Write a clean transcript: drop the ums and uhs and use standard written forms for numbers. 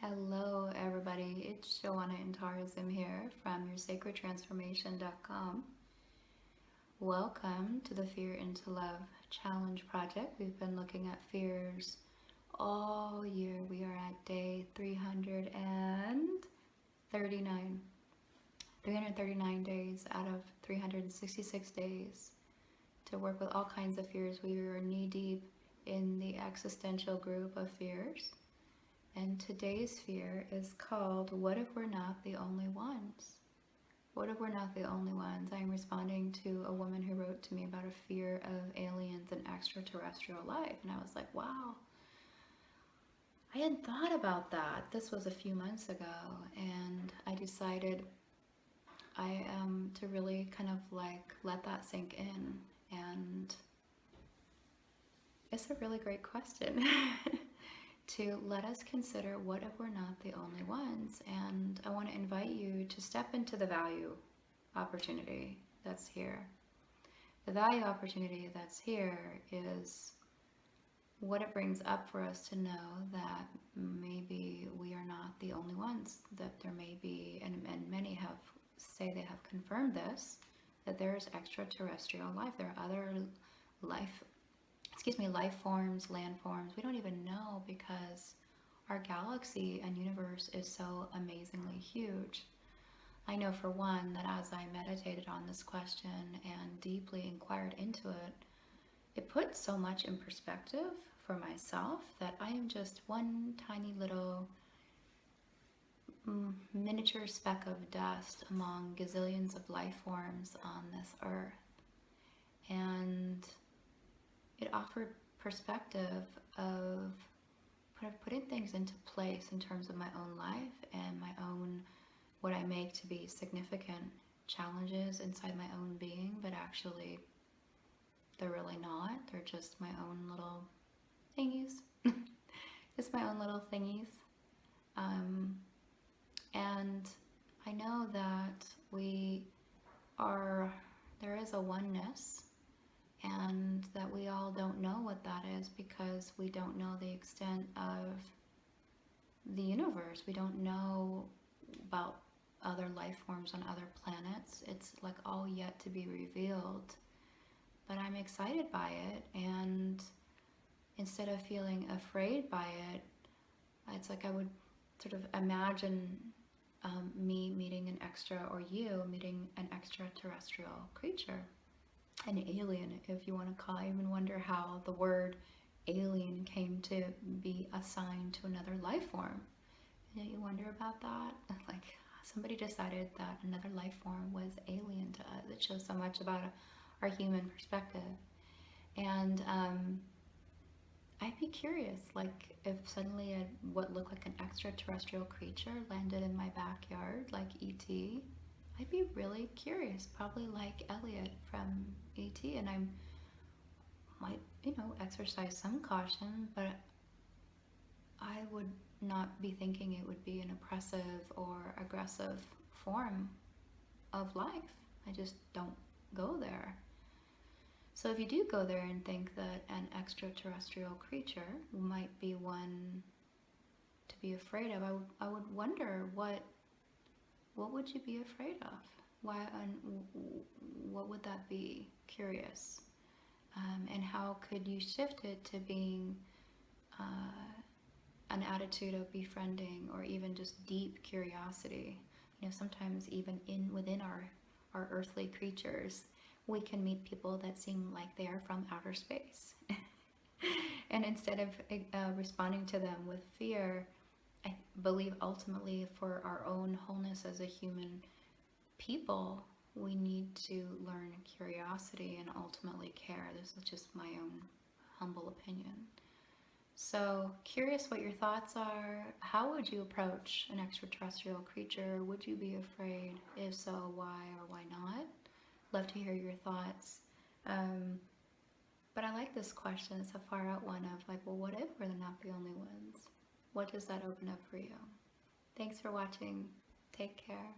Hello, everybody. It's Joanna Intarism here from yoursacredtransformation.com. Welcome to the Fear into Love Challenge Project. We've been looking at fears all year. We are at day 339. 339 days out of 366 days to work with all kinds of fears. We are knee deep in the existential group of fears. And today's fear is called, what if we're not the only ones? What if we're not the only ones? I'm responding to a woman who wrote to me about a fear of aliens and extraterrestrial life. And I was like, wow, I hadn't thought about that. This was a few months ago. And I decided to really kind of like let that sink in. And it's a really great question. To let us consider, what if we're not the only ones? And I want to invite you to step into the value opportunity that's here. The value opportunity that's here is what it brings up for us to know that maybe we are not the only ones, that there may be, and many say they have confirmed this, that there's extraterrestrial life. There are other life forms, land forms. We don't even know because our galaxy and universe is so amazingly huge. I know for one that as I meditated on this question and deeply inquired into it, it put so much in perspective for myself that I am just one tiny little miniature speck of dust among gazillions of life forms on this earth. And it offered perspective of putting things into place in terms of my own life and my own, what I make to be significant challenges inside my own being, but actually they're really not. They're just my own little thingies. Just my own little thingies. And I know that there is a oneness, and that we all don't know what that is because we don't know the extent of the universe. We don't know about other life forms on other planets. It's like all yet to be revealed. But I'm excited by it, and instead of feeling afraid by it, it's like I would sort of imagine me meeting an you meeting an extraterrestrial creature. An alien, if you want to call it. I even wonder how the word alien came to be assigned to another life form. You wonder about that? Like, somebody decided that another life form was alien to us. It shows so much about our human perspective. And I'd be curious, like, if suddenly what looked like an extraterrestrial creature landed in my backyard, like E.T., I'd be really curious, probably like Elliot from E.T., and I might, exercise some caution, but I would not be thinking it would be an oppressive or aggressive form of life. I just don't go there. So if you do go there and think that an extraterrestrial creature might be one to be afraid of, I would wonder what would you be afraid of? Why, and what would that be? Curious. And how could you shift it to being an attitude of befriending or even just deep curiosity? Sometimes even within our earthly creatures, we can meet people that seem like they are from outer space. And instead of responding to them with fear, I believe ultimately for our own wholeness as a human people, we need to learn curiosity and ultimately care. This is just my own humble opinion. So, curious what your thoughts are. How would you approach an extraterrestrial creature? Would you be afraid? If so, why or why not? Love to hear your thoughts. But I like this question. It's a far out one of like, well, what if we're not the only ones? What does that open up for you? Thanks for watching. Take care.